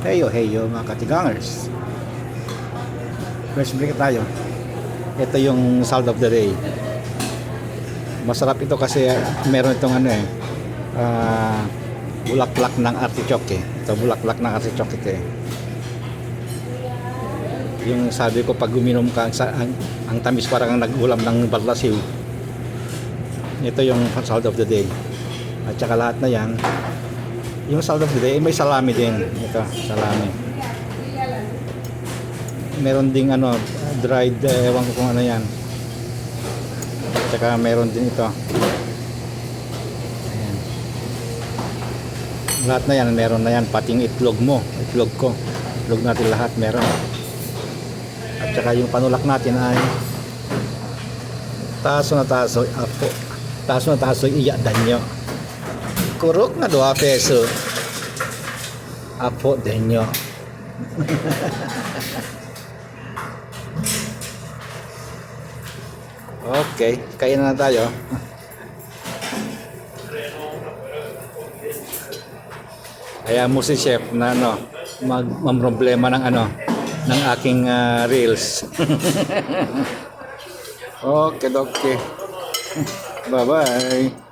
Heyo, heyo mga katigangers. First break tayo. Ito yung salt of the day. Masarap ito kasi meron itong ano bulaklak ng artichoke. Ito bulaklak ng artichoke ito eh. Yung sabi ko pag uminom ka ang tamis parang nag-ulam ng balasiw. Ito yung salt of the day. At saka lahat na yan. Yung salt of the day may salami din. Ito, salami. Meron ding ano, dried, ewan ko kung ano yan. At saka meron din ito. Ayan. Lahat na yan, meron na yan. Pating itlog mo, itlog ko. Itlog natin lahat meron. At saka yung panulak natin ay taso na taso, apo. Taso na taso, iyadan nyo. Kurok na 2 peso. Apo din nyo. Okay, kain na tayo. Kaya mo si chef na ano, mamroblema ng ano, ng aking reels. Okay, okay. Bye-bye.